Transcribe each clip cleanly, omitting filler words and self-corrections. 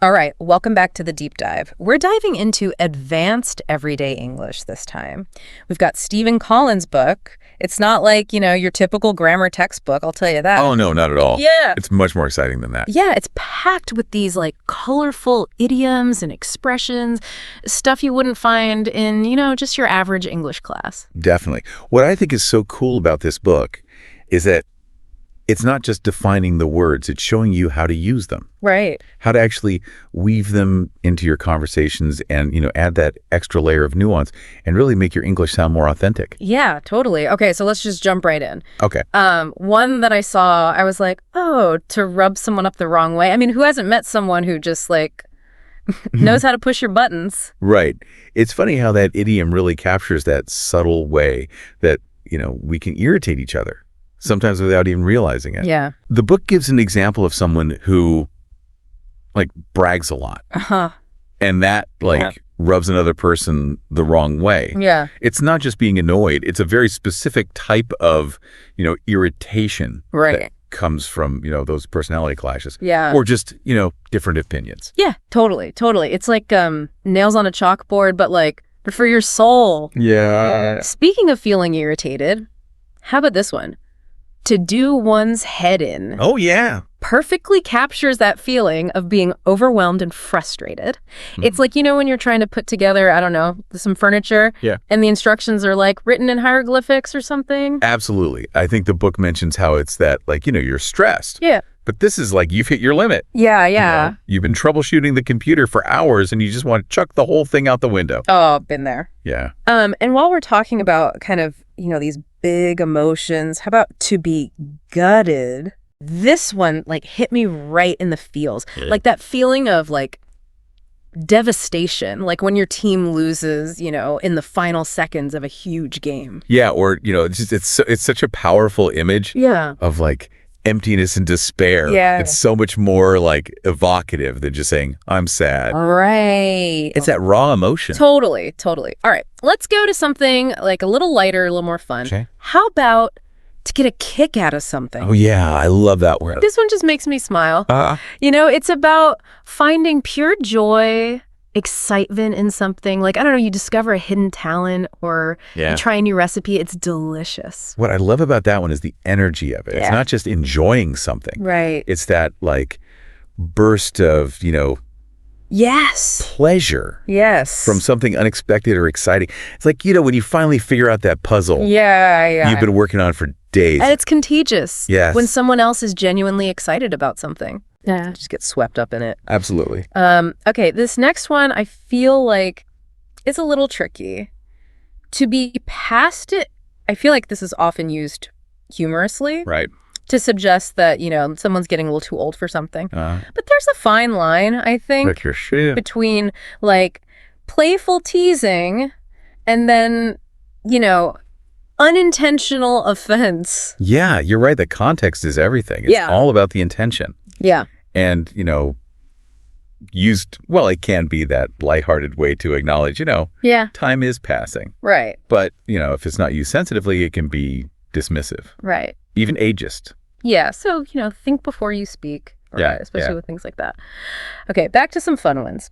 All right, welcome back to the deep dive. We're diving into advanced everyday English this time. We've got Stephen Collins' book. It's not like, your typical grammar textbook, I'll tell you that. Oh, no, not at all. Yeah. It's much more exciting than that. Yeah, it's packed with these colorful idioms and expressions, stuff you wouldn't find in, just your average English class. Definitely. What I think is so cool about this book is that it's not just defining the words, it's showing you how to use them. Right. How to actually weave them into your conversations and, add that extra layer of nuance and really make your English sound more authentic. Yeah, totally. Okay, so let's just jump right in. Okay. One that I saw, I was like, oh, to rub someone up the wrong way. I mean, who hasn't met someone who just knows how to push your buttons? Right. It's funny how that idiom really captures that subtle way that, we can irritate each other, sometimes without even realizing it. Yeah. The book gives an example of someone who brags a lot. Uh-huh. And that rubs another person the wrong way. Yeah. It's not just being annoyed. It's a very specific type of, irritation. Right. That comes from, those personality clashes. Yeah. Or just, different opinions. Yeah, totally. It's like nails on a chalkboard, but for your soul. Yeah. Speaking of feeling irritated, how about this one? To do one's head in. Oh, yeah. Perfectly captures that feeling of being overwhelmed and frustrated. Mm-hmm. It's like, when you're trying to put together, I don't know, some furniture. Yeah. And the instructions are written in hieroglyphics or something. Absolutely. I think the book mentions how it's that you're stressed. Yeah. But this is you've hit your limit. Yeah. You've been troubleshooting the computer for hours and you just want to chuck the whole thing out the window. Oh, been there. Yeah. And while we're talking about kind of, these big emotions, how about to be gutted? This one hit me right in the feels. Yeah. That feeling of devastation, when your team loses, in the final seconds of a huge game. Yeah, or it's such a powerful image. Yeah. Of emptiness and despair. Yeah. It's so much more evocative than just saying, I'm sad. Right. It's that raw emotion. Totally. All right. Let's go to something a little lighter, a little more fun. Okay. How about to get a kick out of something? Oh, yeah. I love that word. This one just makes me smile. It's about finding pure joy, excitement in something. I don't know, you discover a hidden talent or you try a new recipe. It's delicious. What I love about that one is the energy of it. Yeah. It's not just enjoying something. Right. It's that burst of, yes, pleasure. Yes. From something unexpected or exciting. It's when you finally figure out that puzzle. Yeah. You've been working on for days. And it's contagious. Yes. When someone else is genuinely excited about something. Yeah. Just get swept up in it. Absolutely. Okay, this next one I feel like it's a little tricky. To be past it, I feel like this is often used humorously. Right. To suggest that, someone's getting a little too old for something. Uh-huh. But there's a fine line, I think, between playful teasing and then, unintentional offense. Yeah, you're right. The context is everything. It's all about the intention. Yeah. And, it can be that lighthearted way to acknowledge, time is passing. Right. But, if it's not used sensitively, it can be dismissive. Right. Even ageist. Yeah. So, think before you speak. Right? Especially with things like that. Okay, back to some fun ones.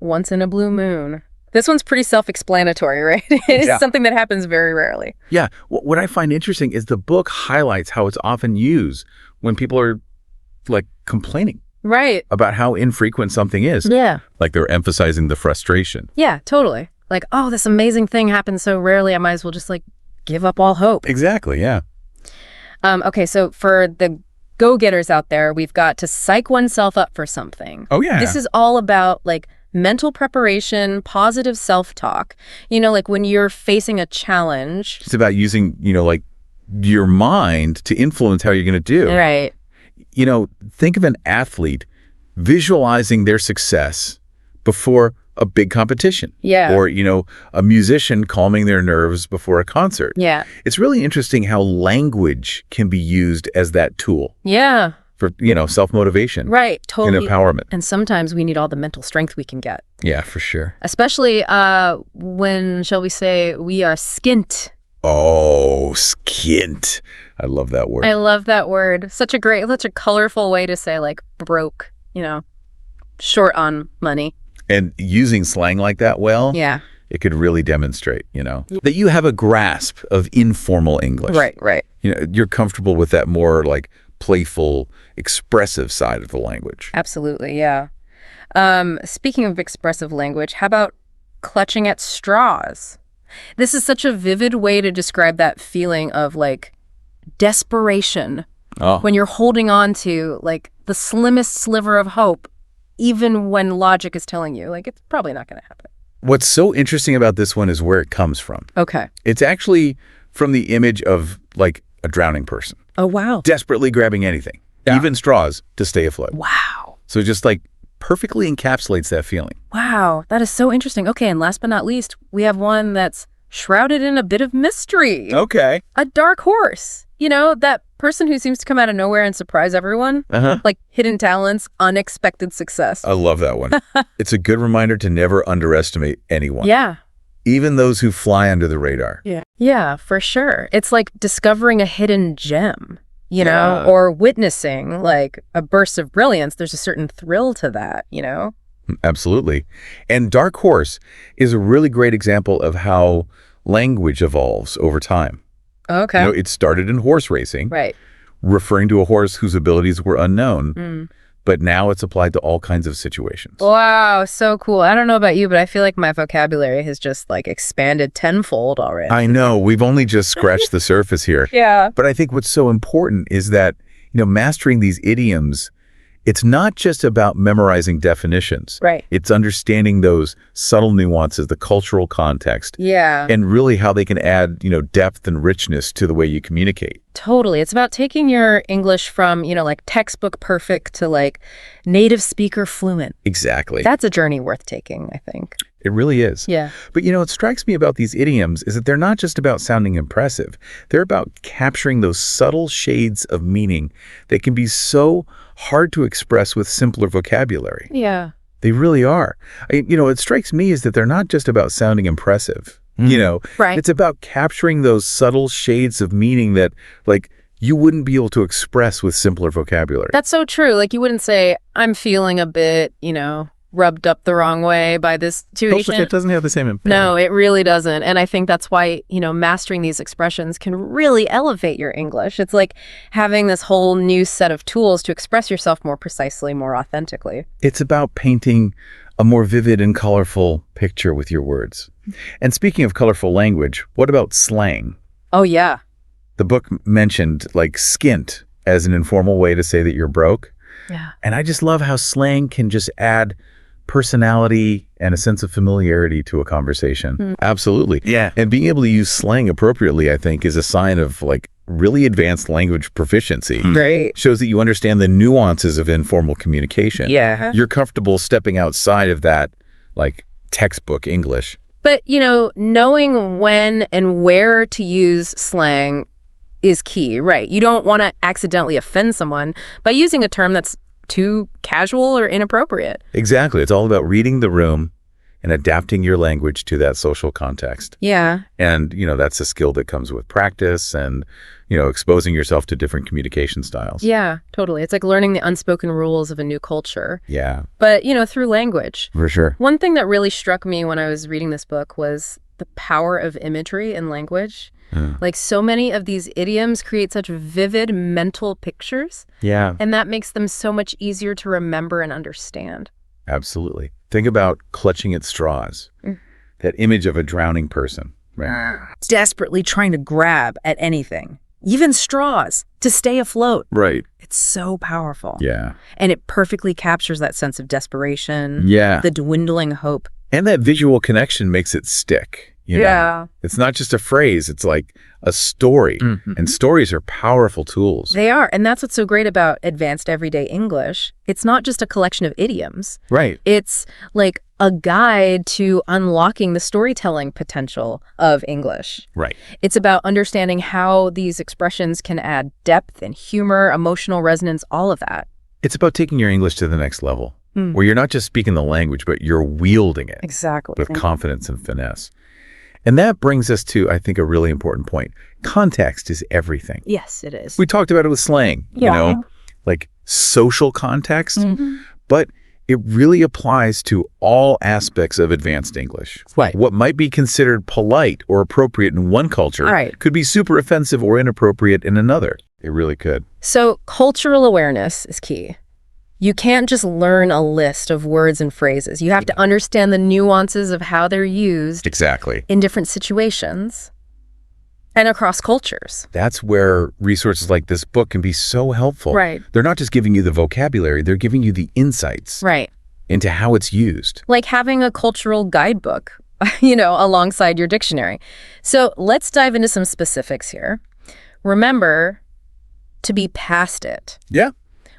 Once in a blue moon. This one's pretty self-explanatory, right? It is something that happens very rarely. Yeah. What I find interesting is the book highlights how it's often used when people are complaining. Right. About how infrequent something is. Yeah. They're emphasizing the frustration. Yeah, totally. Oh, this amazing thing happens so rarely, I might as well just give up all hope. Exactly, yeah. Okay, so for the go-getters out there, we've got to psych oneself up for something. Oh, yeah. This is all about mental preparation, positive self-talk. When you're facing a challenge. It's about using, your mind to influence how you're going to do. Right. Think of an athlete visualizing their success before a big competition. Yeah. Or, a musician calming their nerves before a concert. Yeah. It's really interesting how language can be used as that tool. Yeah. For, self-motivation. Right. Totally. And empowerment. And sometimes we need all the mental strength we can get. Yeah, for sure. Especially when, shall we say, we are skint. Oh, skint. I love that word. I love that word. Such a colorful way to say broke, short on money. And using slang like that well, Yeah. it could really demonstrate, that you have a grasp of informal English. Right. You're comfortable with that more like playful, expressive side of the language. Absolutely, yeah. Speaking of expressive language, how about clutching at straws? This is such a vivid way to describe that feeling of like desperation when you're holding on to like the slimmest sliver of hope, even when logic is telling you like it's probably not going to happen. What's so interesting about this one is where it comes from. Okay. It's actually from the image of like a drowning person. Oh, wow. Desperately grabbing anything, even straws, to stay afloat. Wow. So it just like perfectly encapsulates that feeling. Wow. That is so interesting. Okay. And last but not least, we have one that's shrouded in a bit of mystery. Okay. A dark horse. That person who seems to come out of nowhere and surprise everyone. Like hidden talents, unexpected success. I love that one. It's a good reminder to never underestimate anyone. Yeah. Even those who fly under the radar. Yeah, for sure. It's like discovering a hidden gem, or witnessing like a burst of brilliance. There's a certain thrill to that, Absolutely. And dark horse is a really great example of how language evolves over time. Okay. It started in horse racing, Right. referring to a horse whose abilities were unknown, but now it's applied to all kinds of situations. Wow, so cool. I don't know about you, but I feel like my vocabulary has just like expanded tenfold already. I know, we've only just scratched the surface here. Yeah. But I think what's so important is that, mastering these idioms, it's not just about memorizing definitions. Right. It's understanding those subtle nuances, the cultural context. Yeah. And really how they can add, depth and richness to the way you communicate. Totally. It's about taking your English from, like textbook perfect to like native speaker fluent. Exactly. That's a journey worth taking, I think. It really is. Yeah. But, what strikes me about these idioms is that they're not just about sounding impressive. They're about capturing those subtle shades of meaning that can be so hard to express with simpler vocabulary. Yeah. They really are. It strikes me is that they're not just about sounding impressive. Right. It's about capturing those subtle shades of meaning that, like, you wouldn't be able to express with simpler vocabulary. That's so true. Like you wouldn't say, I'm feeling a bit, rubbed up the wrong way by this situation. It doesn't have the same impact. No, it really doesn't. And I think that's why, mastering these expressions can really elevate your English. It's like having this whole new set of tools to express yourself more precisely, more authentically. It's about painting a more vivid and colorful picture with your words. And speaking of colorful language, what about slang? Oh, yeah. The book mentioned like skint as an informal way to say that you're broke. Yeah. And I just love how slang can just add personality and a sense of familiarity to a conversation. Absolutely. Yeah. And being able to use slang appropriately, I think, is a sign of like really advanced language proficiency. Great. Shows that you understand the nuances of informal communication. Yeah. You're comfortable stepping outside of that like textbook English. But, knowing when and where to use slang is key, right? You don't want to accidentally offend someone by using a term that's too casual or inappropriate. Exactly. It's all about reading the room and adapting your language to that social context. Yeah. And, that's a skill that comes with practice and, exposing yourself to different communication styles. Yeah, totally. It's like learning the unspoken rules of a new culture. Yeah. But, through language. For sure. One thing that really struck me when I was reading this book was the power of imagery in language. Like so many of these idioms create such vivid mental pictures. Yeah. And that makes them so much easier to remember and understand. Absolutely. Think about clutching at straws. That image of a drowning person. Right. Desperately trying to grab at anything, even straws, to stay afloat. Right. It's so powerful. Yeah. And it perfectly captures that sense of desperation, Yeah. the dwindling hope. And that visual connection makes it stick. It's not just a phrase. It's like a story. And stories are powerful tools. They are. And that's what's so great about advanced everyday English. It's not just a collection of idioms. Right. It's like a guide to unlocking the storytelling potential of English. Right. It's about understanding how these expressions can add depth and humor, emotional resonance, all of that. It's about taking your English to the next level, where you're not just speaking the language, but you're wielding it Exactly. with confidence and finesse. And that brings us to, I think, a really important point. Context is everything. Yes, it is. We talked about it with slang, like social context, but It really applies to all aspects of advanced English. Right. What might be considered polite or appropriate in one culture Right. could be super offensive or inappropriate in another. It really could. So cultural awareness is key. You can't just learn a list of words and phrases. You have to understand the nuances of how they're used Exactly. in different situations and across cultures. That's where resources like this book can be so helpful. Right. They're not just giving you the vocabulary, they're giving you the insights Right. into how it's used. Like having a cultural guidebook, alongside your dictionary. So let's dive into some specifics here. Remember to be past it. Yeah.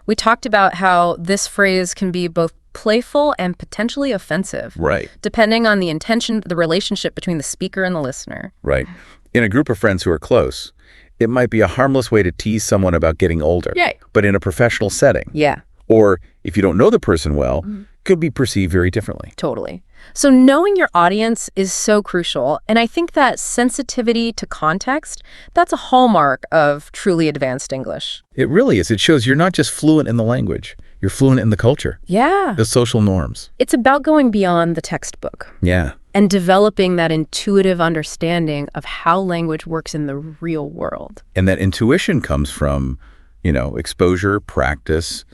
We talked about how this phrase can be both playful and potentially offensive. Right. Depending on the intention, the relationship between the speaker and the listener. Right. In a group of friends who are close, it might be a harmless way to tease someone about getting older. Yeah. But in a professional setting, Yeah, or if you don't know the person well, could be perceived very differently. totally. So knowing your audience is so crucial. And I think that sensitivity to context, that's a hallmark of truly advanced English. It really is. It shows you're not just fluent in the language, you're fluent in the culture, Yeah. the social norms. It's about going beyond the textbook Yeah. and developing that intuitive understanding of how language works in the real world. And that intuition comes from, exposure, practice,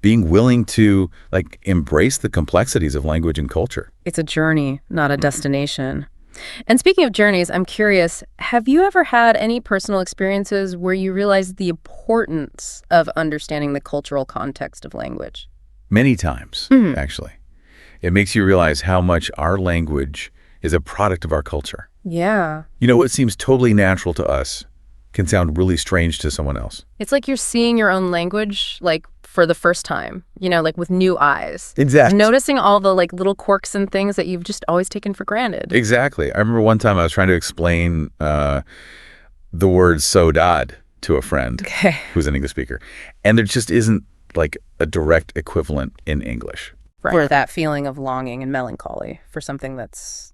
being willing to embrace the complexities of language and culture. It's a journey, not a destination. And speaking of journeys, I'm curious, have you ever had any personal experiences where you realized the importance of understanding the cultural context of language? Many times, actually. It makes you realize how much our language is a product of our culture. Yeah. What seems totally natural to us can sound really strange to someone else. It's like you're seeing your own language, for the first time, with new eyes. Exactly. Noticing all the, little quirks and things that you've just always taken for granted. Exactly. I remember one time I was trying to explain the word "saudade" to a friend who's an English speaker, and there just isn't a direct equivalent in English. Right. For that feeling of longing and melancholy for something that's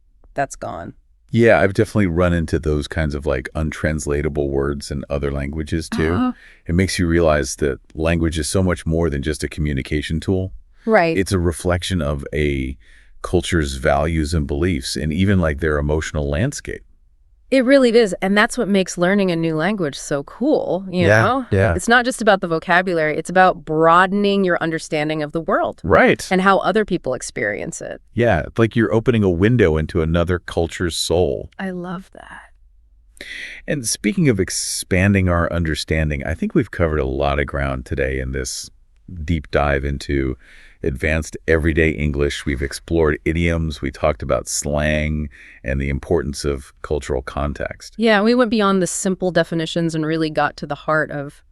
gone. Yeah, I've definitely run into those kinds of untranslatable words in other languages too. It makes you realize that language is so much more than just a communication tool. Right. It's a reflection of a culture's values and beliefs and even their emotional landscape. It really is. And that's what makes learning a new language so cool, you know? Yeah. It's not just about the vocabulary. It's about broadening your understanding of the world. Right. And how other people experience it. Yeah, it's like you're opening a window into another culture's soul. I love that. And speaking of expanding our understanding, I think we've covered a lot of ground today in this deep dive into advanced everyday English. We've explored idioms. We talked about slang and the importance of cultural context. Yeah, we went beyond the simple definitions and really got to the heart of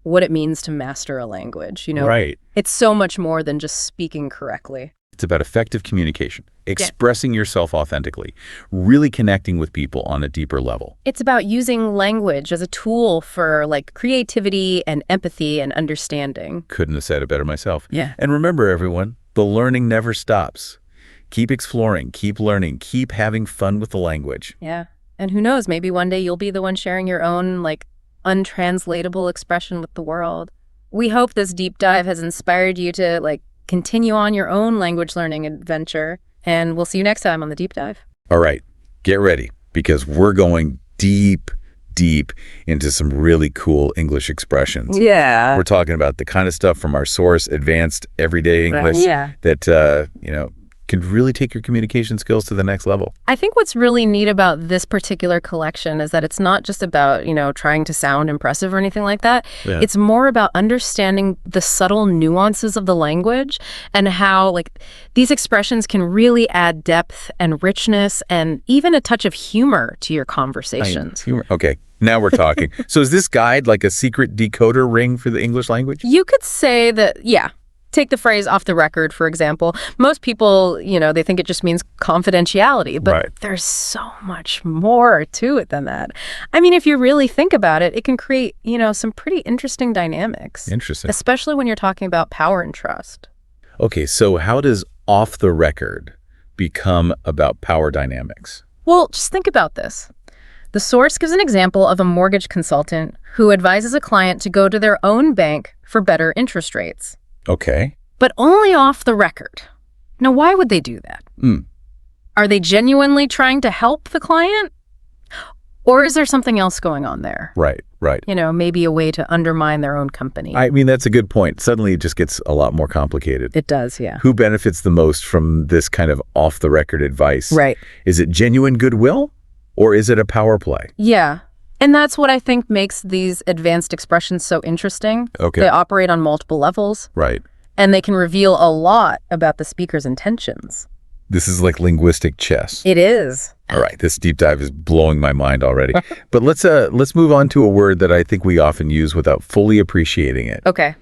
what it means to master a language. Right. It's so much more than just speaking correctly. It's about effective communication, expressing yourself authentically, really connecting with people on a deeper level. It's about using language as a tool for creativity and empathy and understanding. Couldn't have said it better myself. Yeah. And remember, everyone, the learning never stops. Keep exploring, keep learning, keep having fun with the language. Yeah. And who knows, maybe one day you'll be the one sharing your own untranslatable expression with the world. We hope this deep dive has inspired you to continue on your own language learning adventure, and we'll see you next time on the deep dive. All right, get ready, because we're going deep into some really cool English expressions. Yeah. We're talking about the kind of stuff from our source, advanced everyday English, that can really take your communication skills to the next level. I think what's really neat about this particular collection is that it's not just about, trying to sound impressive or anything like that. Yeah. It's more about understanding the subtle nuances of the language and how these expressions can really add depth and richness and even a touch of humor to your conversations. Humor. Okay, now we're talking. So is this guide like a secret decoder ring for the English language? You could say that, yeah. Take the phrase "off the record," for example. Most people, they think it just means confidentiality, but there's so much more to it than that. I mean, if you really think about it, it can create, some pretty interesting dynamics. Interesting. Especially when you're talking about power and trust. Okay, so how does "off the record" become about power dynamics? Well, just think about this. The source gives an example of a mortgage consultant who advises a client to go to their own bank for better interest rates. Okay. but only off the record. Now, why would they do that? Are they genuinely trying to help the client? Or is there something else going on there? Right. Maybe a way to undermine their own company. I mean, that's a good point. Suddenly it just gets a lot more complicated. It does, yeah. Who benefits the most from this kind of off-the-record advice? Right. Is it genuine goodwill, or is it a power play? Yeah. And that's what I think makes these advanced expressions so interesting. Okay. They operate on multiple levels. Right. And they can reveal a lot about the speaker's intentions. This is like linguistic chess. It is. All right, this deep dive is blowing my mind already. But let's move on to a word that I think we often use without fully appreciating it. Okay.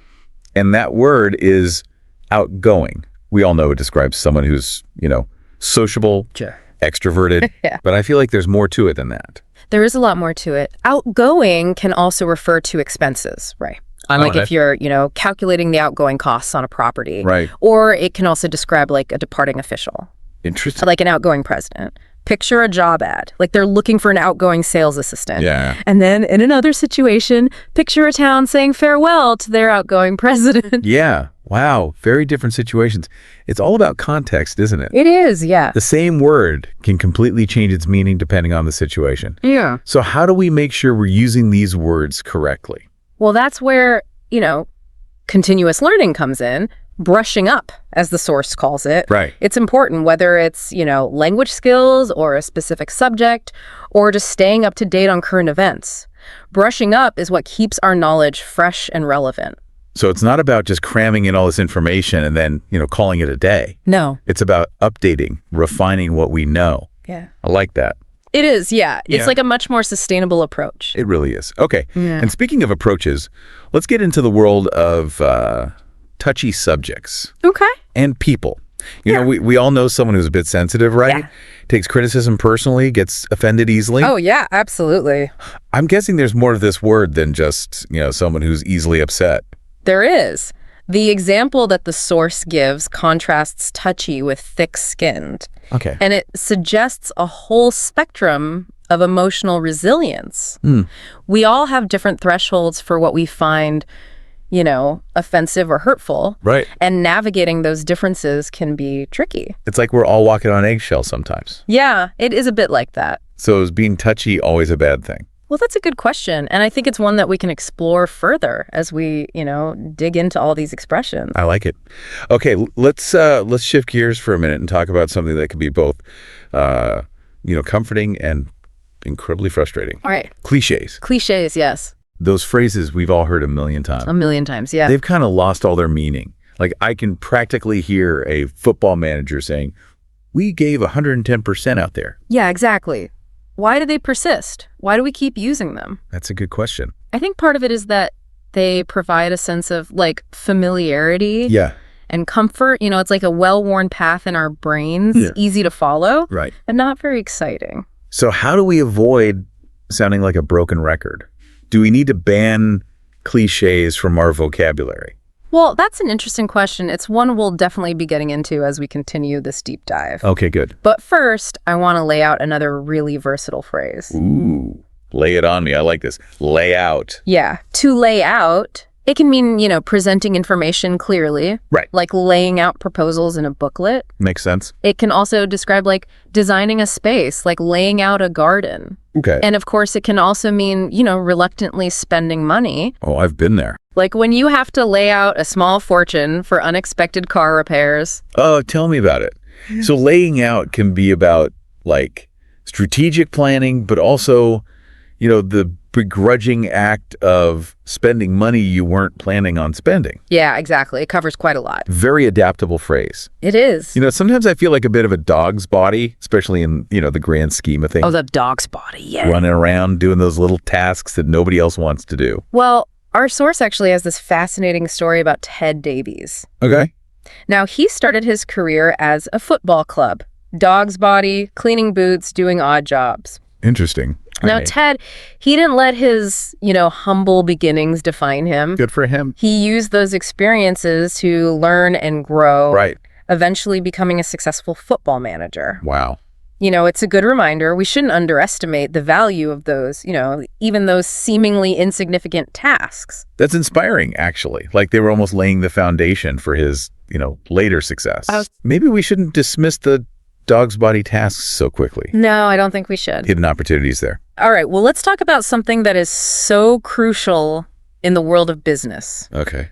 And that word is outgoing. We all know it describes someone who's, sociable, Sure. extroverted. Yeah. But I feel like there's more to it than that. There is a lot more to it. Outgoing can also refer to expenses, right? Like if you're, calculating the outgoing costs on a property. Right. Or it can also describe like a departing official. Interesting. Like an outgoing president. Picture a job ad. Like they're looking for an outgoing sales assistant. Yeah. And then in another situation, picture a town saying farewell to their outgoing president. Yeah. Wow. Very different situations. It's all about context, isn't it? It is, yeah. The same word can completely change its meaning depending on the situation. Yeah. So how do we make sure we're using these words correctly? Well, that's where, continuous learning comes in. Brushing up, as the source calls it. Right. It's important, whether it's, language skills or a specific subject or just staying up to date on current events. Brushing up is what keeps our knowledge fresh and relevant. So it's not about just cramming in all this information and then, calling it a day. No. It's about updating, refining what we know. Yeah. I like that. It is, yeah. It's Yeah. like a much more sustainable approach. It really is. Okay. Yeah. And speaking of approaches, let's get into the world of touchy subjects Okay. and people. We all know someone who's a bit sensitive, right? Yeah. Takes criticism personally, gets offended easily. Oh, yeah, absolutely. I'm guessing there's more to this word than just, someone who's easily upset. There is. The example that the source gives contrasts touchy with thick-skinned. Okay. And it suggests a whole spectrum of emotional resilience. We all have different thresholds for what we find, offensive or hurtful. Right. And navigating those differences can be tricky. It's like we're all walking on eggshells sometimes. Yeah, it is a bit like that. So is being touchy always a bad thing? Well, that's a good question. And I think it's one that we can explore further as we, dig into all these expressions. I like it. Okay, let's shift gears for a minute and talk about something that can be both, comforting and incredibly frustrating. All right. Cliches. Cliches, yes. Those phrases we've all heard a million times. A million times, yeah. They've kind of lost all their meaning. Like I can practically hear a football manager saying, "We gave 110% out there." Yeah, exactly. Why do they persist? Why do we keep using them? That's a good question. I think part of it is that they provide a sense of familiarity Yeah. and comfort. It's like a well-worn path in our brains, Yeah. easy to follow, Right. and not very exciting. So how do we avoid sounding like a broken record? Do we need to ban cliches from our vocabulary? Well, that's an interesting question. It's one we'll definitely be getting into as we continue this deep dive. Okay, good. But first, I want to lay out another really versatile phrase. Ooh, lay it on me. I like this. Lay out. Yeah. To lay out, it can mean, presenting information clearly. Right. Like laying out proposals in a booklet. Makes sense. It can also describe designing a space, like laying out a garden. Okay. And of course, it can also mean, reluctantly spending money. Oh, I've been there. Like when you have to lay out a small fortune for unexpected car repairs. Oh, tell me about it. So laying out can be about strategic planning, but also, the begrudging act of spending money you weren't planning on spending. Yeah, exactly. It covers quite a lot. Very adaptable phrase. It is. Sometimes I feel like a bit of a dog's body, especially in, the grand scheme of things. Oh, the dog's body, yeah. Running around doing those little tasks that nobody else wants to do. Well, our source actually has this fascinating story about Ted Davies. Okay. Now, he started his career as a football club. Dog's body, cleaning boots, doing odd jobs. Interesting. Now, Right. Ted, he didn't let his, humble beginnings define him. Good for him. He used those experiences to learn and grow, Right. eventually becoming a successful football manager. Wow. It's a good reminder. We shouldn't underestimate the value of those, even those seemingly insignificant tasks. That's inspiring, actually. Like they were almost laying the foundation for his, later success. Maybe we shouldn't dismiss the dog's body tasks so quickly. No, I don't think we should. Hidden opportunities there. All right, well, let's talk about something that is so crucial in the world of business. Okay.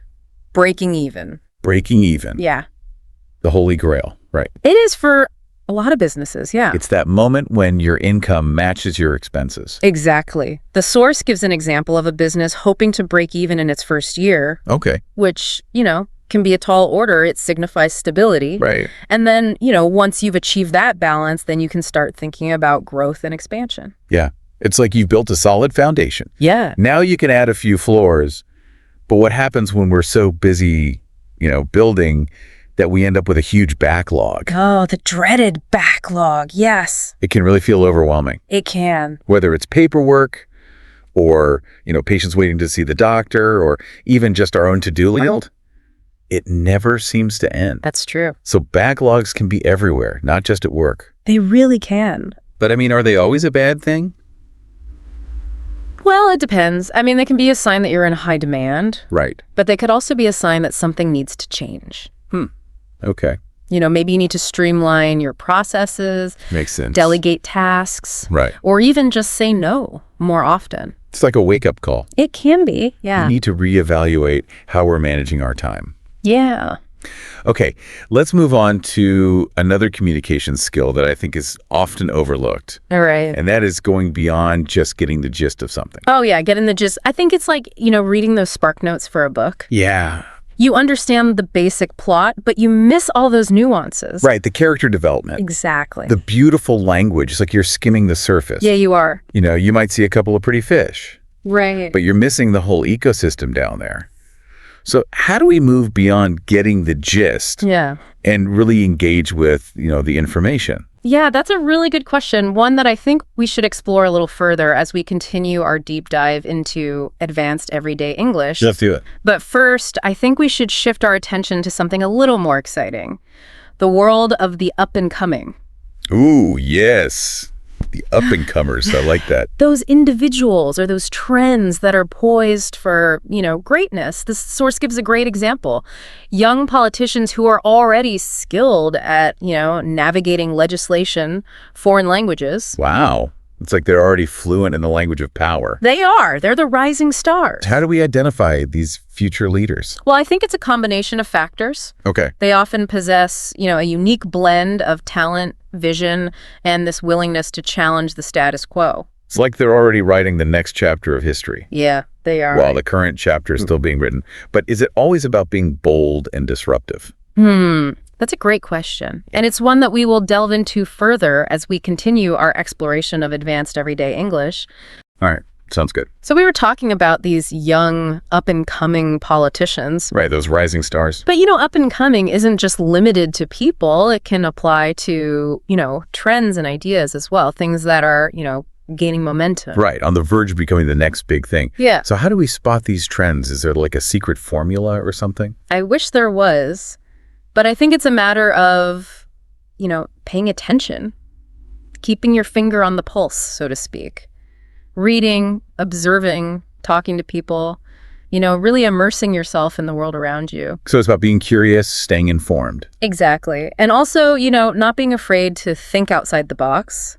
Breaking even. Breaking even. Yeah. The holy grail, right? It is for a lot of businesses, yeah. It's that moment when your income matches your expenses. Exactly. The source gives an example of a business hoping to break even in its first year. Okay. Which, can be a tall order. It signifies stability. Right. And then, once you've achieved that balance, then you can start thinking about growth and expansion. Yeah. It's like you've built a solid foundation. Yeah. Now you can add a few floors. But what happens when we're so busy, building that we end up with a huge backlog? Oh, the dreaded backlog. Yes. It can really feel overwhelming. It can. Whether it's paperwork or, patients waiting to see the doctor or even just our own to-do list, it never seems to end. That's true. So backlogs can be everywhere, not just at work. They really can. But are they always a bad thing? Well, it depends. They can be a sign that you're in high demand. Right. But they could also be a sign that something needs to change. Okay. Maybe you need to streamline your processes. Makes sense. Delegate tasks. Right. Or even just say no more often. It's like a wake-up call. It can be, yeah. We need to reevaluate how we're managing our time. Yeah. Okay, let's move on to another communication skill that I think is often overlooked. All right. And that is going beyond just getting the gist of something. Oh, yeah, getting the gist. I think it's like, reading those spark notes for a book. Yeah. You understand the basic plot, but you miss all those nuances. Right, the character development. Exactly. The beautiful language. It's like you're skimming the surface. Yeah, you are. You might see a couple of pretty fish. Right. But you're missing the whole ecosystem down there. So how do we move beyond getting the gist and really engage with, the information? Yeah, that's a really good question. One that I think we should explore a little further as we continue our deep dive into advanced everyday English. Let's do it. But first, I think we should shift our attention to something a little more exciting. The world of the up and coming. Ooh, yes. The up-and-comers. I like that. Those individuals or those trends that are poised for, greatness. This source gives a great example. Young politicians who are already skilled at, navigating legislation, foreign languages. Wow. It's like they're already fluent in the language of power. They are. They're the rising stars. How do we identify these future leaders? Well, I think it's a combination of factors. Okay. They often possess, a unique blend of talent, vision, and this willingness to challenge the status quo. It's like they're already writing the next chapter of history. Yeah, they are. While the current chapter is still being written. But is it always about being bold and disruptive? That's a great question. And it's one that we will delve into further as we continue our exploration of advanced everyday English. All right. Sounds good. So we were talking about these young, up-and-coming politicians. Right, those rising stars. But, up-and-coming isn't just limited to people. It can apply to, trends and ideas as well, things that are, gaining momentum. Right, on the verge of becoming the next big thing. Yeah. So how do we spot these trends? Is there like a secret formula or something? I wish there was. But I think it's a matter of, paying attention, keeping your finger on the pulse, so to speak, reading, observing, talking to people, really immersing yourself in the world around you. So it's about being curious, staying informed. Exactly. And also, not being afraid to think outside the box,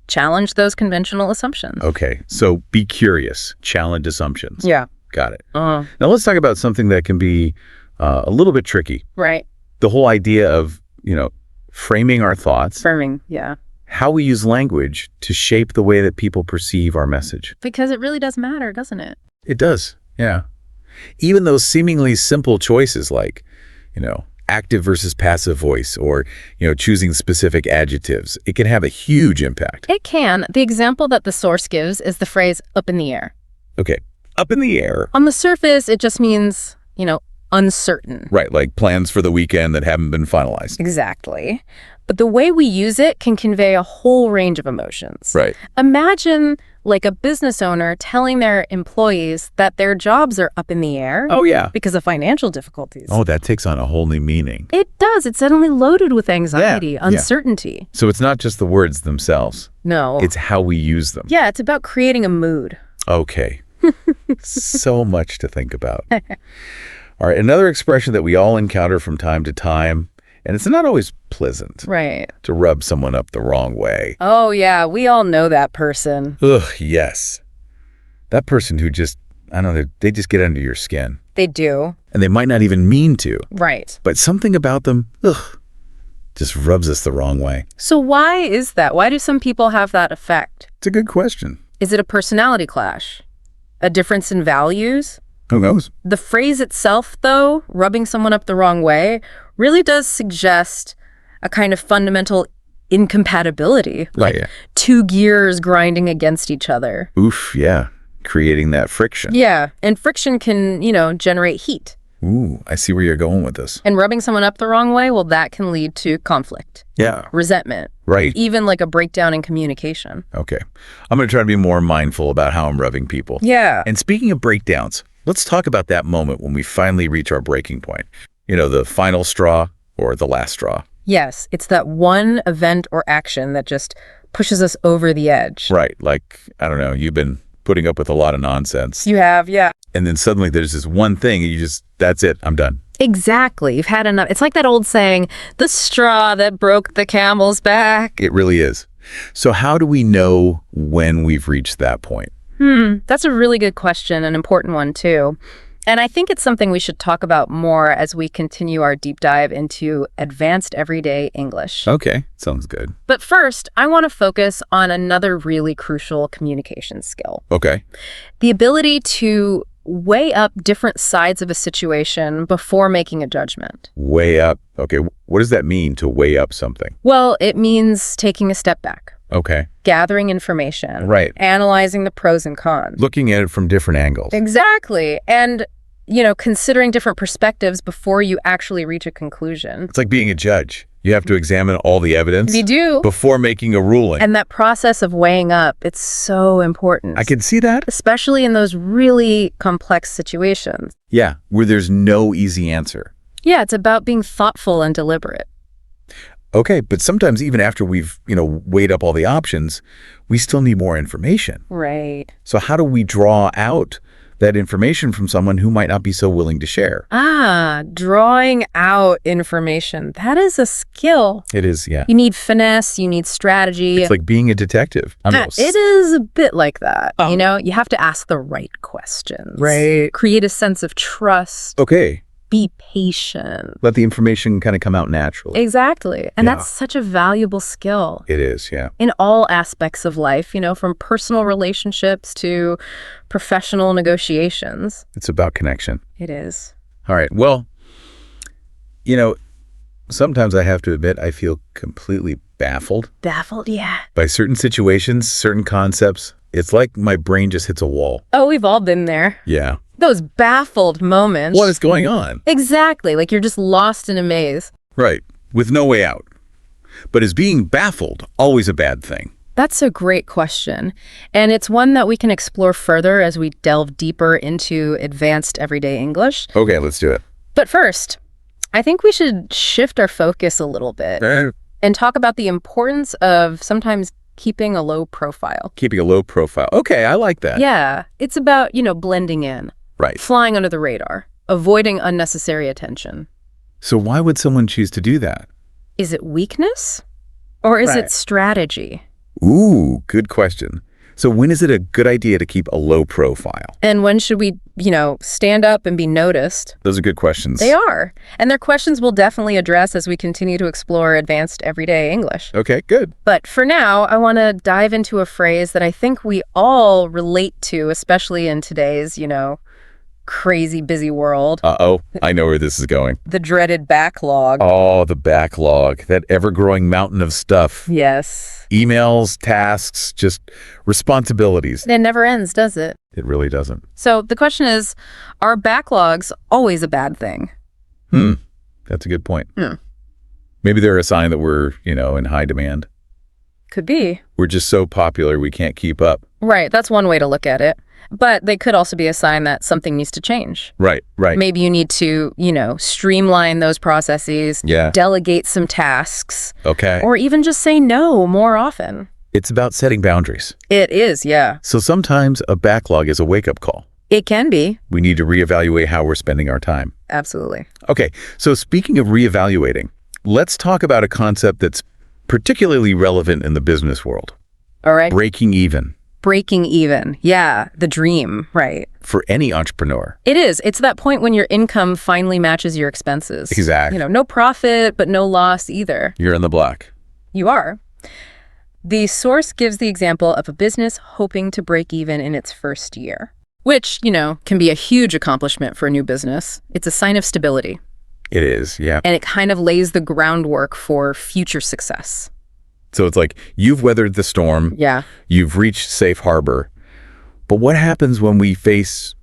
challenge those conventional assumptions. Okay. So be curious, challenge assumptions. Yeah. Got it. Now let's talk about something that can be a little bit tricky. Right. The whole idea of, framing our thoughts. Framing, yeah. How we use language to shape the way that people perceive our message. Because it really does matter, doesn't it? It does, yeah. Even those seemingly simple choices like, active versus passive voice or, choosing specific adjectives, it can have a huge impact. It can. The example that the source gives is the phrase up in the air. Okay, up in the air. On the surface, it just means, uncertain. Right, like plans for the weekend that haven't been finalized. Exactly. But the way we use it can convey a whole range of emotions. Right. Imagine like a business owner telling their employees that their jobs are up in the air. Oh, yeah. Because of financial difficulties. Oh, that takes on a whole new meaning. It does. It's suddenly loaded with anxiety, uncertainty. So it's not just the words themselves. No. It's how we use them. Yeah, it's about creating a mood. Okay. So much to think about. All right, another expression that we all encounter from time to time, and it's not always pleasant. Right. To rub someone up the wrong way. Oh, yeah, we all know that person. Ugh, yes. That person who just, I don't know, they just get under your skin. They do. And they might not even mean to. Right. But something about them, just rubs us the wrong way. So why is that? Why do some people have that effect? It's a good question. Is it a personality clash? A difference in values? Who knows? The phrase itself, though, rubbing someone up the wrong way, really does suggest a kind of fundamental incompatibility. Right, yeah. Two gears grinding against each other. Oof, yeah. Creating that friction. Yeah, and friction can, generate heat. Ooh, I see where you're going with this. And rubbing someone up the wrong way, well, that can lead to conflict. Yeah. Resentment. Right. Even like a breakdown in communication. Okay. I'm going to try to be more mindful about how I'm rubbing people. Yeah. And speaking of breakdowns, let's talk about that moment when we finally reach our breaking point. The final straw or the last straw. Yes, it's that one event or action that just pushes us over the edge. Right. Like, I don't know, you've been putting up with a lot of nonsense. You have, yeah. And then suddenly there's this one thing and that's it, I'm done. Exactly. You've had enough. It's like that old saying, the straw that broke the camel's back. It really is. So how do we know when we've reached that point? That's a really good question, an important one too. And I think it's something we should talk about more as we continue our deep dive into advanced everyday English. Okay, sounds good. But first, I want to focus on another really crucial communication skill. Okay. The ability to weigh up different sides of a situation before making a judgment. Weigh up. Okay, what does that mean, to weigh up something? Well, it means taking a step back. Okay. Gathering information. Right. Analyzing the pros and cons. Looking at it from different angles. Exactly. And, considering different perspectives before you actually reach a conclusion. It's like being a judge. You have to examine all the evidence. You do. Before making a ruling. And that process of weighing up, it's so important. I can see that. Especially in those really complex situations. Yeah, where there's no easy answer. Yeah, it's about being thoughtful and deliberate. Okay, but sometimes even after we've, weighed up all the options, we still need more information. Right. So how do we draw out that information from someone who might not be so willing to share? Drawing out information. That is a skill. It is, yeah. You need finesse, you need strategy. It's like being a detective. It is a bit like that. You have to ask the right questions. Right. Create a sense of trust. Okay. Be patient. Let the information kind of come out naturally. Exactly. And that's such a valuable skill. It is, yeah. In all aspects of life, from personal relationships to professional negotiations. It's about connection. It is. All right. Well, sometimes I have to admit I feel completely baffled. Baffled, yeah. By certain situations, certain concepts. It's like my brain just hits a wall. Oh, we've all been there. Yeah. Those baffled moments. What is going on? Exactly. Like you're just lost in a maze. Right. With no way out. But is being baffled always a bad thing? That's a great question. And it's one that we can explore further as we delve deeper into advanced everyday English. Okay, let's do it. But first, I think we should shift our focus a little bit and talk about the importance of sometimes keeping a low profile. Keeping a low profile. Okay, I like that. Yeah. It's about, blending in. Right. Flying under the radar. Avoiding unnecessary attention. So why would someone choose to do that? Is it weakness? Or is it strategy? Ooh, good question. So when is it a good idea to keep a low profile? And when should we, stand up and be noticed? Those are good questions. They are. And they're questions we'll definitely address as we continue to explore advanced everyday English. Okay, good. But for now, I want to dive into a phrase that I think we all relate to, especially in today's, crazy busy world. Uh-oh, I know where this is going. The dreaded backlog. Oh, the backlog, that ever-growing mountain of stuff. Yes. Emails, tasks, just responsibilities. It never ends, does it? It really doesn't. So the question is, are backlogs always a bad thing? That's a good point. Hmm. Maybe they're a sign that we're, in high demand. Could be. We're just so popular we can't keep up. Right, that's one way to look at it. But they could also be a sign that something needs to change. Right. Maybe you need to, streamline those processes, delegate some tasks, or even just say no more often. It's about setting boundaries. It is, yeah. So sometimes a backlog is a wake-up call. It can be. We need to reevaluate how we're spending our time. Absolutely. Okay, so speaking of reevaluating, let's talk about a concept that's particularly relevant in the business world. All right. Breaking even. Breaking even. Yeah, the dream, right. For any entrepreneur. It is. It's that point when your income finally matches your expenses. Exactly. No profit, but no loss either. You're in the black. You are. The source gives the example of a business hoping to break even in its first year, which, can be a huge accomplishment for a new business. It's a sign of stability. It is, yeah. And it kind of lays the groundwork for future success. So it's like you've weathered the storm. Yeah. You've reached safe harbor. But what happens when we face,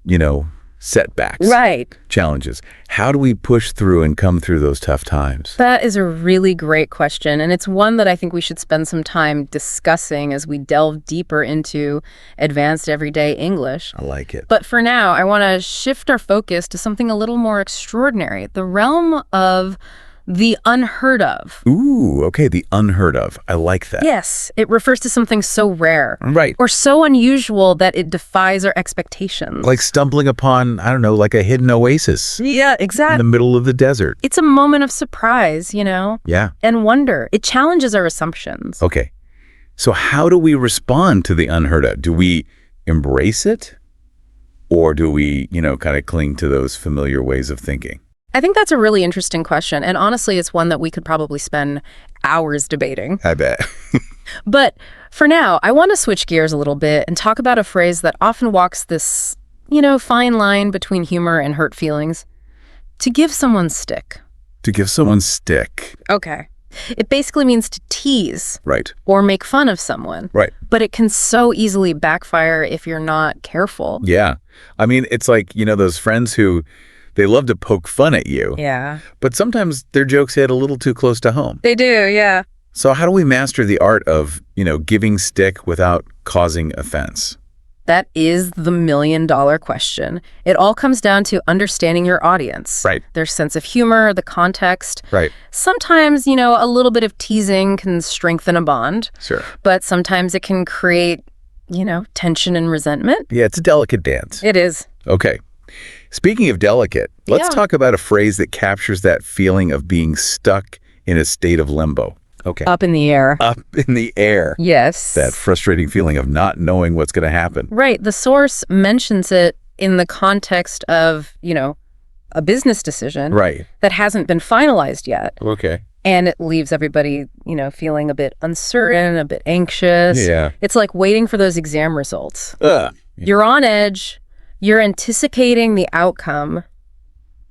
setbacks? Right. Challenges. How do we push through and come through those tough times? That is a really great question. And it's one that I think we should spend some time discussing as we delve deeper into advanced everyday English. I like it. But for now, I want to shift our focus to something a little more extraordinary, the realm of the unheard of. Ooh, okay, the unheard of. I like that. Yes, it refers to something so rare. Right. Or so unusual that it defies our expectations. Like stumbling upon, I don't know, like a hidden oasis. Yeah, In exactly. the middle of the desert. It's a moment of surprise, Yeah. and wonder. It challenges our assumptions. Okay. So how do we respond to the unheard of? Do we embrace it? Or do we, kind of cling to those familiar ways of thinking? I think that's a really interesting question. And honestly, it's one that we could probably spend hours debating. I bet. But for now, I want to switch gears a little bit and talk about a phrase that often walks this, fine line between humor and hurt feelings. To give someone stick. To give someone stick. Okay. It basically means to tease. Right. Or make fun of someone. Right. But it can so easily backfire if you're not careful. Yeah. I mean, it's like, those friends who they love to poke fun at you. Yeah. But sometimes their jokes hit a little too close to home. They do, yeah. So how do we master the art of, giving stick without causing offense? That is the million-dollar question. It all comes down to understanding your audience. Right. Their sense of humor, the context. Right. Sometimes, a little bit of teasing can strengthen a bond. Sure. But sometimes it can create, tension and resentment. Yeah, it's a delicate dance. It is. Okay. Speaking of delicate, let's talk about a phrase that captures that feeling of being stuck in a state of limbo. Okay. Up in the air. Up in the air. Yes. That frustrating feeling of not knowing what's going to happen. Right. The source mentions it in the context of, a business decision. Right. That hasn't been finalized yet. Okay. And it leaves everybody, feeling a bit uncertain, a bit anxious. Yeah. It's like waiting for those exam results. Ugh. You're on edge. You're anticipating the outcome,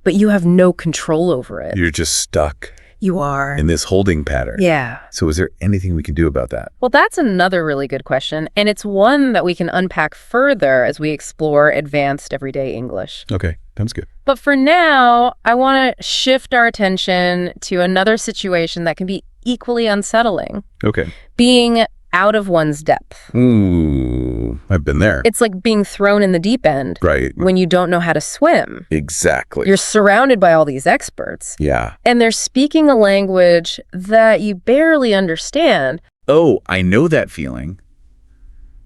but you have no control over it. You're just stuck You are. in this holding pattern. Yeah. So is there anything we can do about that? Well, that's another really good question, and it's one that we can unpack further as we explore advanced everyday English. Okay. Sounds good. But for now, I want to shift our attention to another situation that can be equally unsettling. Okay. Being out of one's depth. Ooh, I've been there. It's like being thrown in the deep end Right. when you don't know how to swim. Exactly. You're surrounded by all these experts, Yeah. and they're speaking a language that you barely understand. Oh, I know that feeling.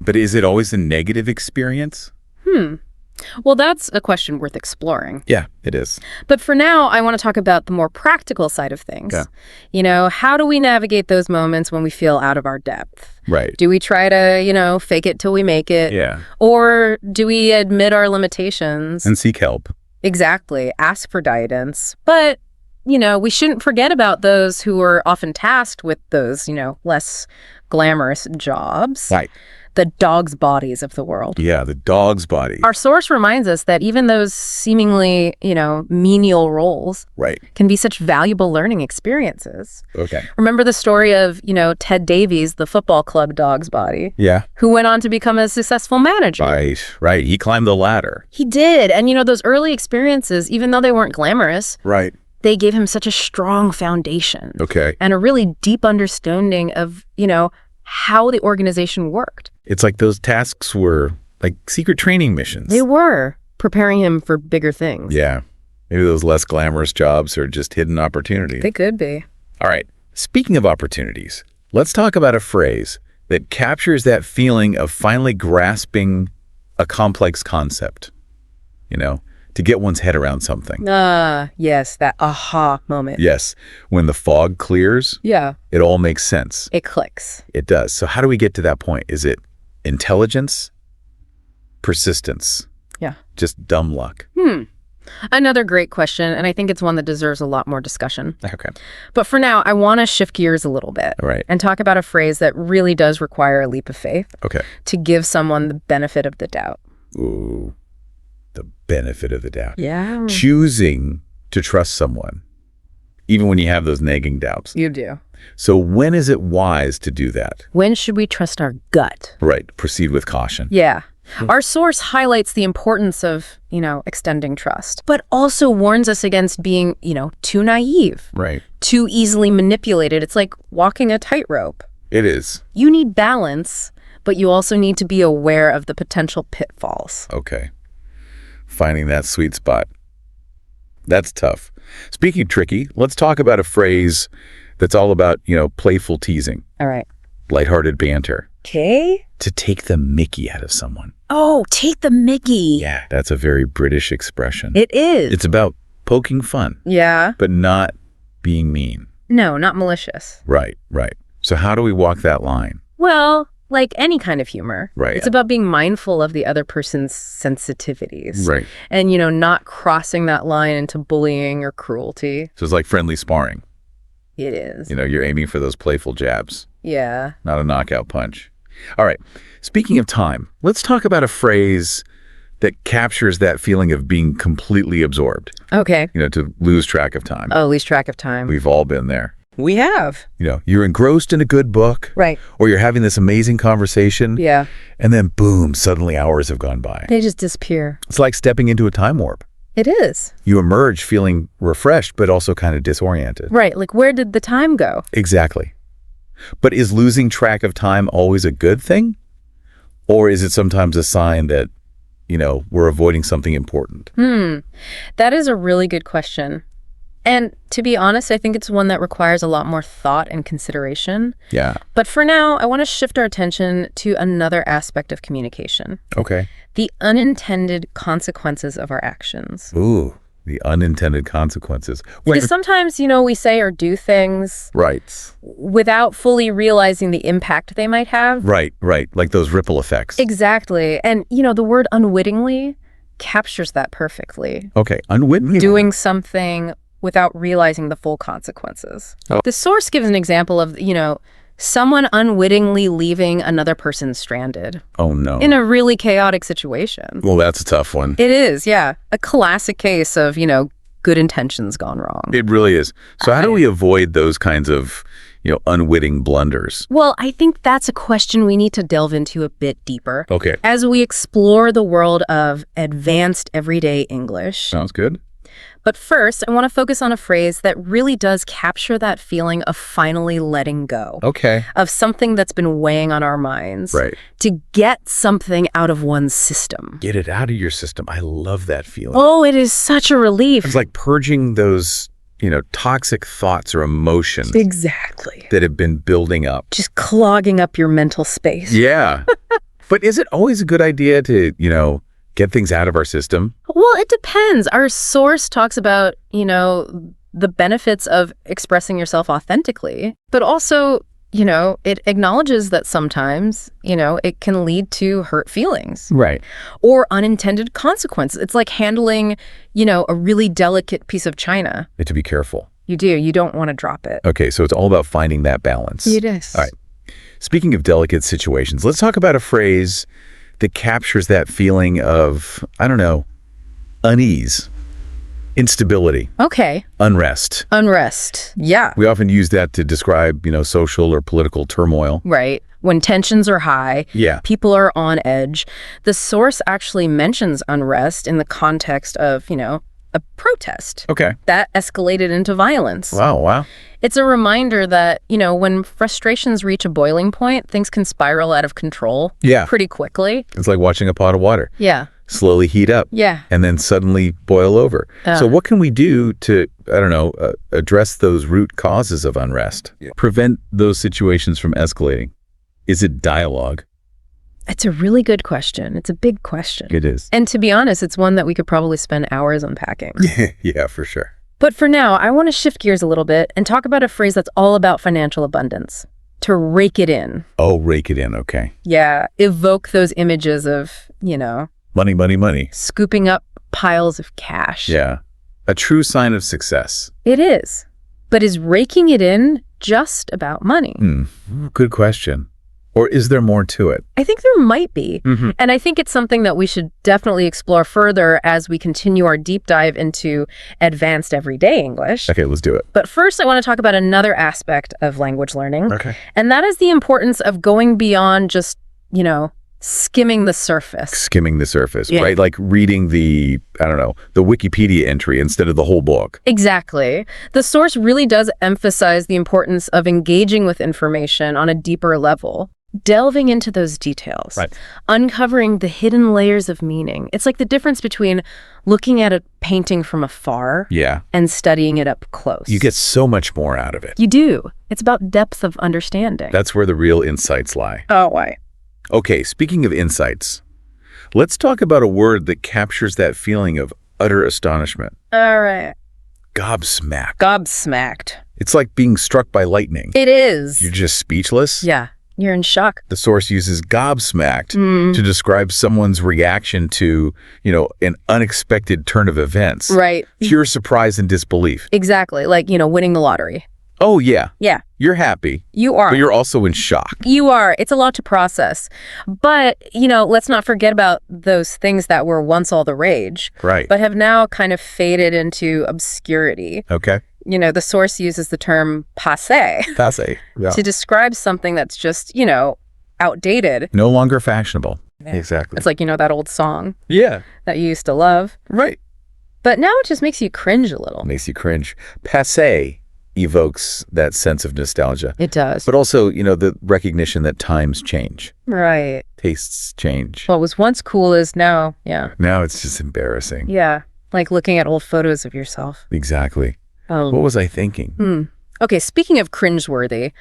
But is it always a negative experience? Well, that's a question worth exploring. Yeah, it is. But for now, I want to talk about the more practical side of things. Yeah. How do we navigate those moments when we feel out of our depth? Right. Do we try to, fake it till we make it? Yeah. Or do we admit our limitations? And seek help. Exactly. Ask for guidance. But, we shouldn't forget about those who are often tasked with those, less glamorous jobs. Right. the dog's bodies of the world. Yeah, the dog's body. Our source reminds us that even those seemingly, menial roles Right. can be such valuable learning experiences. Okay. Remember the story of, Ted Davies, the football club dog's body, Yeah. who went on to become a successful manager. Right. He climbed the ladder. He did. And, those early experiences, even though they weren't glamorous, Right. they gave him such a strong foundation. Okay. And a really deep understanding of, how the organization worked. It's like those tasks were like secret training missions. They were preparing him for bigger things. Yeah. Maybe those less glamorous jobs are just hidden opportunities. They could be. All right. Speaking of opportunities, let's talk about a phrase that captures that feeling of finally grasping a complex concept, to get one's head around something. Yes, that aha moment. Yes. When the fog clears, Yeah. it all makes sense. It clicks. It does. So how do we get to that point? Is it intelligence? Persistence? Yeah. Just dumb luck? Another great question, and I think it's one that deserves a lot more discussion. Okay. But for now, I want to shift gears a little bit. All right. And talk about a phrase that really does require a leap of faith Okay. to give someone the benefit of the doubt. Ooh. The benefit of the doubt. Yeah. Choosing to trust someone, even when you have those nagging doubts. You do. So when is it wise to do that? When should we trust our gut? Right. Proceed with caution. Yeah. Our source highlights the importance of, extending trust, but also warns us against being, too naive, Right. too easily manipulated. It's like walking a tightrope. It is. You need balance, but you also need to be aware of the potential pitfalls. Okay. Finding that sweet spot. That's tough. Speaking tricky, let's talk about a phrase that's all about, playful teasing, All right. lighthearted banter. Okay. To take the mickey out of someone. Oh, take the mickey. Yeah, that's a very British expression. It is. It's about poking fun, Yeah. but not being mean. No, not malicious. Right. So how do we walk that line? Well, like any kind of humor. Right. It's about being mindful of the other person's sensitivities. Right. And, not crossing that line into bullying or cruelty. So it's like friendly sparring. It is. You're aiming for those playful jabs, Yeah. not a knockout punch. All right. Speaking of time, let's talk about a phrase that captures that feeling of being completely absorbed, Okay. to lose track of time. Oh, lose track of time. We've all been there. We have. You're engrossed in a good book. Right. Or you're having this amazing conversation. Yeah. And then boom, suddenly hours have gone by. They just disappear. It's like stepping into a time warp. It is. You emerge feeling refreshed, but also kind of disoriented. Right. Like, where did the time go? Exactly. But is losing track of time always a good thing? Or is it sometimes a sign that, we're avoiding something important? That is a really good question. And to be honest, I think it's one that requires a lot more thought and consideration. Yeah. But for now, I want to shift our attention to another aspect of communication. Okay. The unintended consequences of our actions. Ooh, the unintended consequences. Because sometimes, we say or do things Right. without fully realizing the impact they might have. Right. Like those ripple effects. Exactly. And, the word unwittingly captures that perfectly. Okay. Unwittingly. Doing something without realizing the full consequences. Oh. The source gives an example of, someone unwittingly leaving another person stranded Oh, no. in a really chaotic situation. Well, that's a tough one. It is, yeah. A classic case of, good intentions gone wrong. It really is. So how do we avoid those kinds of, unwitting blunders? Well, I think that's a question we need to delve into a bit deeper. Okay. As we explore the world of advanced everyday English. Sounds good. But first, I want to focus on a phrase that really does capture that feeling of finally letting go. Okay. Of something that's been weighing on our minds. Right. To get something out of one's system. Get it out of your system. I love that feeling. Oh, it is such a relief. It's like purging those, toxic thoughts or emotions Exactly. that have been building up. Just clogging up your mental space. Yeah. But is it always a good idea to, get things out of our system? Well, it depends. Our source talks about, the benefits of expressing yourself authentically, but also, it acknowledges that sometimes, it can lead to hurt feelings. Right. Or unintended consequences. It's like handling, a really delicate piece of china. You have to be careful. You do. You don't want to drop it. Okay, so it's all about finding that balance. It is. All right. Speaking of delicate situations, let's talk about a phrase that captures that feeling of, I don't know, unease, instability, Okay. unrest. Unrest. Yeah. We often use that to describe, social or political turmoil. Right. When tensions are high, Yeah. people are on edge. The source actually mentions unrest in the context of, a protest. Okay. That escalated into violence. Wow. It's a reminder that, when frustrations reach a boiling point, things can spiral out of control Yeah. pretty quickly. It's like watching a pot of water Yeah. slowly heat up. Yeah. And then suddenly boil over. So what can we do to, address those root causes of unrest? Prevent those situations from escalating? Is it dialogue? It's a really good question. It's a big question. It is. And to be honest, it's one that we could probably spend hours unpacking. Yeah, for sure. But for now, I want to shift gears a little bit and talk about a phrase that's all about financial abundance. To rake it in. Oh, rake it in. Okay. Yeah. Evoke those images of, Money, money, money. scooping up piles of cash. Yeah. A true sign of success. It is. But is raking it in just about money? Good question. Or is there more to it? I think there might be. And I think it's something that we should definitely explore further as we continue our deep dive into advanced everyday English. Okay, let's do it. But first, I want to talk about another aspect of language learning. Okay. And that is the importance of going beyond just, skimming the surface. Skimming the surface, Yeah. right? Like reading the Wikipedia entry instead of the whole book. Exactly. The source really does emphasize the importance of engaging with information on a deeper level. Delving into those details, Right. uncovering the hidden layers of meaning. It's like the difference between looking at a painting from afar Yeah. and studying it up close. You get so much more out of it. You do. It's about depth of understanding. That's where the real insights lie. Oh, why? Okay, speaking of insights, let's talk about a word that captures that feeling of utter astonishment. All right. Gobsmacked. Gobsmacked. It's like being struck by lightning. It is. You're just speechless. Yeah. You're in shock. The source uses gobsmacked to describe someone's reaction to, an unexpected turn of events. Right. Pure surprise and disbelief. Exactly. Like, winning the lottery. Oh, yeah. Yeah. You're happy, You are. but you're also in shock. You are. It's a lot to process. But, let's not forget about those things that were once all the rage, Right. but have now kind of faded into obscurity. Okay. The source uses the term passé Passe. Yeah. to describe something that's just, outdated. No longer fashionable. Exactly. It's like, that old song Yeah. that you used to love. Right. But now it just makes you cringe a little. Makes you cringe. Passe evokes that sense of nostalgia. It does. But also, the recognition that times change. Right. Tastes change. What was once cool is now, yeah. Now it's just embarrassing. Yeah. Like looking at old photos of yourself. Exactly. What was I thinking? Okay, speaking of cringeworthy,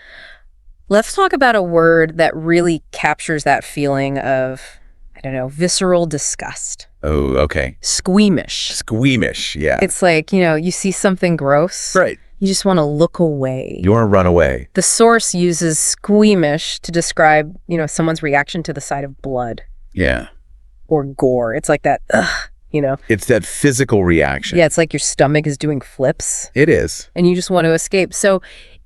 let's talk about a word that really captures that feeling of, visceral disgust. Oh, okay. Squeamish. Squeamish, yeah. It's like, you see something gross. Right. You just want to look away. You want to run away. The source uses squeamish to describe, someone's reaction to the sight of blood Yeah. or gore. It's like that, ugh, It's that physical reaction. Yeah, it's like your stomach is doing flips It is. and you just want to escape. So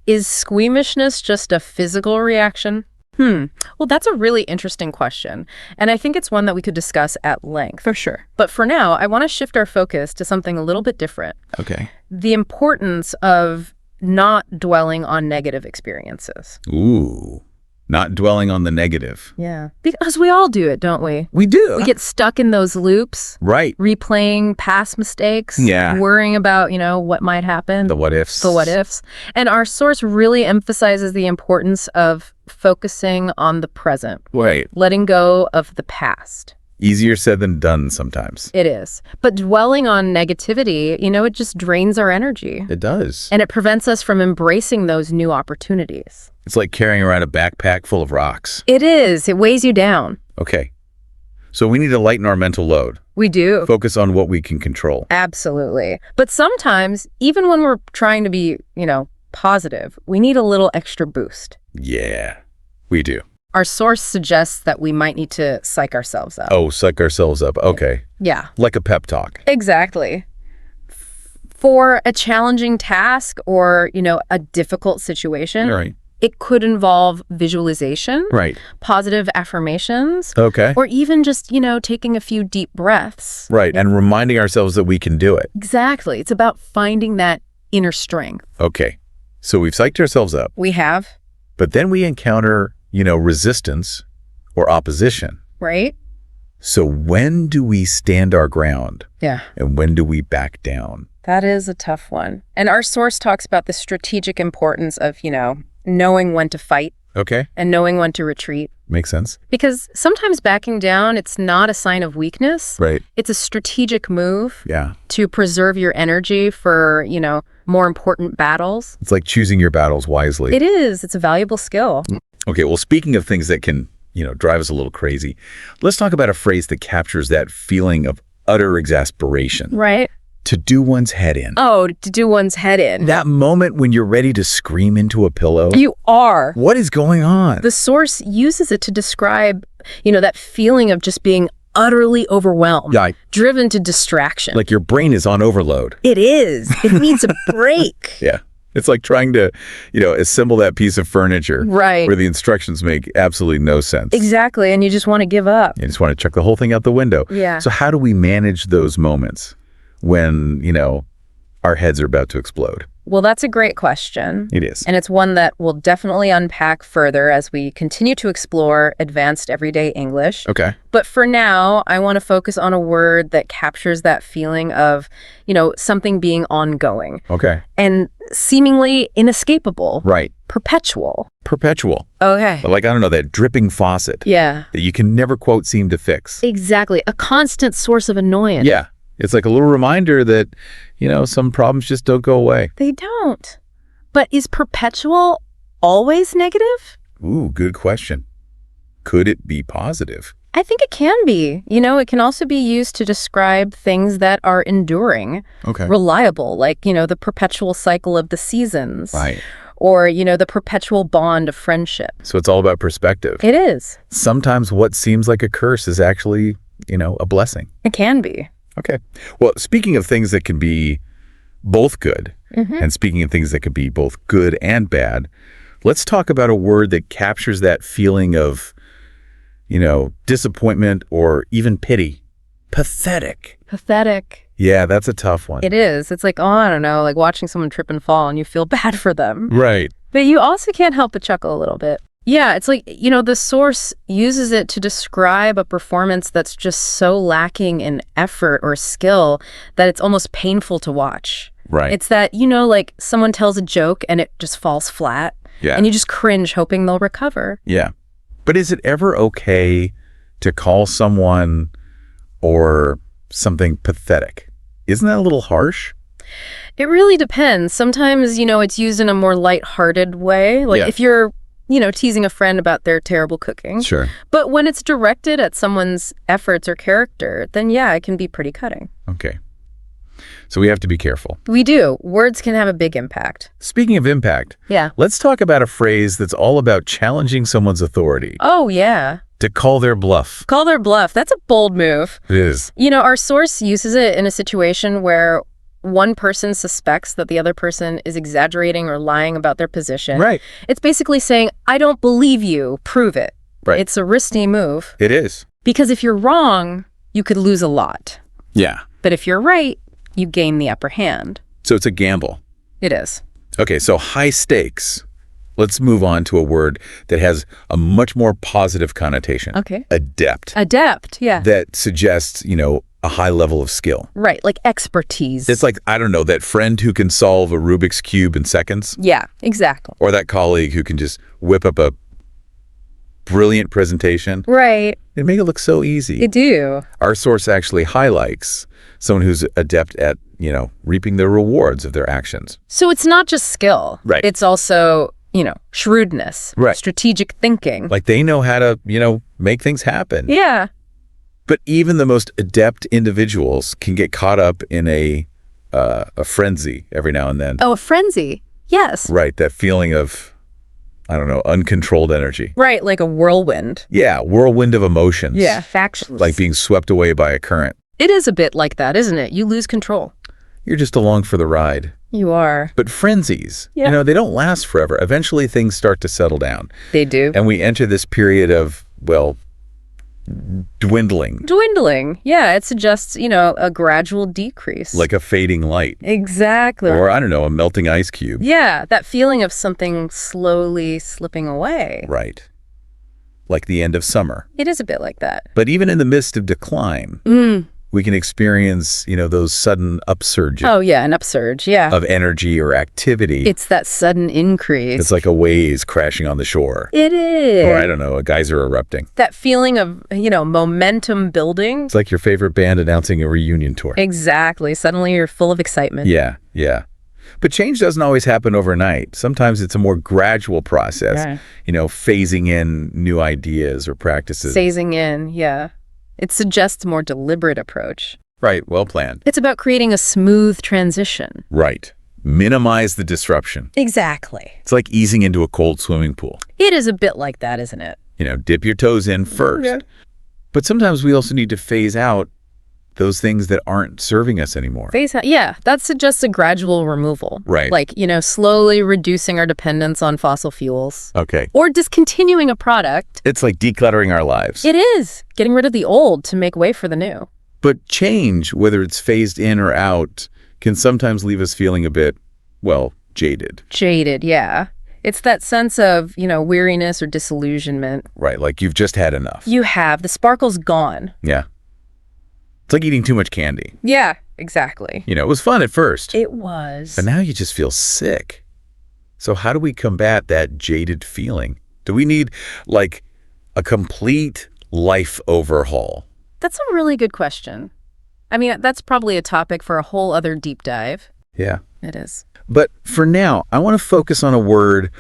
is squeamishness just a physical reaction? Well, that's a really interesting question. And I think it's one that we could discuss at length. For sure. But for now, I want to shift our focus to something a little bit different. Okay. The importance of not dwelling on negative experiences. Ooh. Not dwelling on the negative. Yeah. Because we all do it, don't we? We do. We get stuck in those loops, Right. replaying past mistakes, Yeah. worrying about, what might happen. The what ifs. The what ifs. And our source really emphasizes the importance of focusing on the present, Right. letting go of the past. Easier said than done sometimes. It is. But dwelling on negativity, it just drains our energy. It does. And it prevents us from embracing those new opportunities. It's like carrying around a backpack full of rocks. It is. It weighs you down. Okay. So we need to lighten our mental load. We do. Focus on what we can control. Absolutely. But sometimes, even when we're trying to be, positive, we need a little extra boost. Yeah, we do. Our source suggests that we might need to psych ourselves up. Oh, psych ourselves up. Okay. Yeah. Like a pep talk. Exactly. For a challenging task or, a difficult situation, All right. It could involve visualization, Right. positive affirmations, Okay. or even just, taking a few deep breaths. Right. And reminding ourselves that we can do it. Exactly. It's about finding that inner strength. Okay. So we've psyched ourselves up, We have, but then we encounter, resistance or opposition. right? So when do we stand our ground Yeah. and when do we back down? That is a tough one. And our source talks about the strategic importance of, knowing when to fight Okay. and knowing when to retreat. Makes sense. Because sometimes backing down, it's not a sign of weakness. Right. It's a strategic move Yeah. to preserve your energy for, more important battles. It's like choosing your battles wisely. It is. It's a valuable skill. Okay. Well, speaking of things that can, drive us a little crazy, let's talk about a phrase that captures that feeling of utter exasperation. Right? To do one's head in. Oh, to do one's head in. That moment when you're ready to scream into a pillow. You are. What is going on? The source uses it to describe, that feeling of just being utterly overwhelmed, Yeah, driven to distraction. like your brain is on overload. It is. It needs a break. Yeah. It's like trying to, assemble that piece of furniture. Right. Where the instructions make absolutely no sense. Exactly. And you just want to give up. You just want to chuck the whole thing out the window. Yeah. So how do we manage those moments when, our heads are about to explode? Well, that's a great question. It is. And it's one that we'll definitely unpack further as we continue to explore advanced everyday English. Okay. But for now, I want to focus on a word that captures that feeling of, something being ongoing Okay. and seemingly inescapable. Right. Perpetual. Perpetual. Okay. Like, I don't know, that dripping faucet Yeah. that you can never, quote, seem to fix. Exactly. A constant source of annoyance. Yeah. It's like a little reminder that, some problems just don't go away. They don't. But is perpetual always negative? Ooh, good question. Could it be positive? I think it can be. It can also be used to describe things that are enduring, Okay. reliable, like, the perpetual cycle of the seasons. Right. Or, the perpetual bond of friendship. So it's all about perspective. It is. Sometimes what seems like a curse is actually, a blessing. It can be. Okay. Well, speaking of things that can be both good, and speaking of things that can be both good and bad, let's talk about a word that captures that feeling of, disappointment or even pity. Pathetic. Pathetic. Yeah, that's a tough one. It is. It's like, I don't know, like watching someone trip and fall and you feel bad for them. Right. But you also can't help but chuckle a little bit. Yeah, it's like, the source uses it to describe a performance that's just so lacking in effort or skill that it's almost painful to watch. Right. It's that, like someone tells a joke and it just falls flat. Yeah. And you just cringe hoping they'll recover. Yeah. But is it ever okay to call someone or something pathetic? Isn't that a little harsh? It really depends. Sometimes, it's used in a more lighthearted way. Like if you're, teasing a friend about their terrible cooking. Sure. But when it's directed at someone's efforts or character, then yeah, it can be pretty cutting. Okay. So we have to be careful. We do. Words can have a big impact. Speaking of impact, Yeah. let's talk about a phrase that's all about challenging someone's authority. Oh, yeah. To call their bluff. Call their bluff. That's a bold move. It is. Our source uses it in a situation where one person suspects that the other person is exaggerating or lying about their position. Right. It's basically saying, I don't believe you. Prove it. Right. It's a risky move. It is. Because if you're wrong, you could lose a lot. Yeah. But if you're right, you gain the upper hand. So it's a gamble. It is. Okay, so high stakes. Let's move on to a word that has a much more positive connotation. Okay. Adept. Adept, yeah. That suggests, a high level of skill. Right, like expertise. It's like, I don't know, that friend who can solve a Rubik's Cube in seconds. Yeah, exactly. Or that colleague who can just whip up a brilliant presentation Right. and make it look so easy. You do. Our source actually highlights someone who's adept at, reaping the rewards of their actions. So it's not just skill. Right. It's also, shrewdness. Right. Strategic thinking. Like they know how to, make things happen. Yeah. But even the most adept individuals can get caught up in a frenzy every now and then. Oh, a frenzy. Yes. Right, that feeling of, I don't know, uncontrolled energy. Right, like a whirlwind. Yeah, whirlwind of emotions. Yeah, factions. Like being swept away by a current. It is a bit like that, isn't it? You lose control. You're just along for the ride. You are. But frenzies, Yeah. they don't last forever. Eventually, things start to settle down. They do. And we enter this period of, well, dwindling. Dwindling. Yeah, it suggests, a gradual decrease. Like a fading light. Exactly. Or, I don't know, a melting ice cube. Yeah, that feeling of something slowly slipping away. Right. Like the end of summer. It is a bit like that. But even in the midst of decline, we can experience, those sudden upsurges Oh, yeah, an upsurge, yeah. of energy or activity. It's that sudden increase. It's like a wave crashing on the shore. It is. Or, I don't know, a geyser erupting. That feeling of, momentum building. It's like your favorite band announcing a reunion tour. Exactly. Suddenly you're full of excitement. Yeah. But change doesn't always happen overnight. Sometimes it's a more gradual process, Right. Phasing in new ideas or practices. Phasing in, yeah. It suggests a more deliberate approach. Right, well planned. It's about creating a smooth transition. Right. Minimize the disruption. Exactly. It's like easing into a cold swimming pool. It is a bit like that, isn't it? Dip your toes in first. Yeah. But sometimes we also need to phase out those things that aren't serving us anymore. Phase out. Yeah, that suggests a gradual removal. Right. Like, slowly reducing our dependence on fossil fuels. Okay. Or discontinuing a product. It's like decluttering our lives. It is. Getting rid of the old to make way for the new. But change, whether it's phased in or out, can sometimes leave us feeling a bit, well, jaded. Jaded, yeah. It's that sense of, weariness or disillusionment. Right, like you've just had enough. You have. The sparkle's gone. Yeah. It's like eating too much candy. Yeah, exactly. It was fun at first. It was. But now you just feel sick. So how do we combat that jaded feeling? Do we need, like, a complete life overhaul? That's a really good question. I mean, that's probably a topic for a whole other deep dive. Yeah. It is. But for now, I want to focus on a word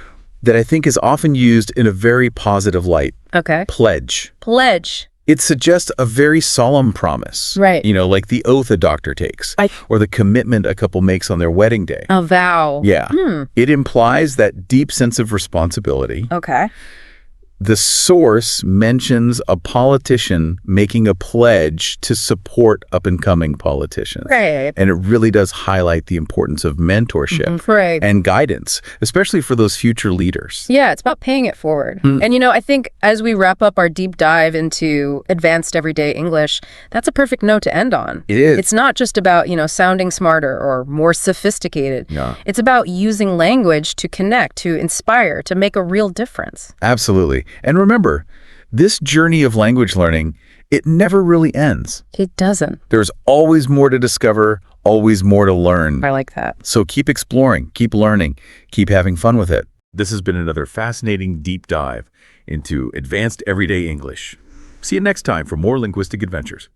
that I think is often used in a very positive light. Okay. Pledge. Pledge. It suggests a very solemn promise. Right. Like the oath a doctor takes. Or the commitment a couple makes on their wedding day. A vow. Yeah. It implies that deep sense of responsibility. Okay. The source mentions a politician making a pledge to support up-and-coming politicians. Right. And it really does highlight the importance of mentorship Right. and guidance, especially for those future leaders. Yeah, it's about paying it forward. And, I think as we wrap up our deep dive into advanced everyday English, that's a perfect note to end on. It is. It's not just about, sounding smarter or more sophisticated. Yeah. It's about using language to connect, to inspire, to make a real difference. Absolutely. And remember, this journey of language learning, it never really ends. It doesn't. There's always more to discover, always more to learn. I like that. So keep exploring, keep learning, keep having fun with it. This has been another fascinating deep dive into advanced everyday English. See you next time for more linguistic adventures.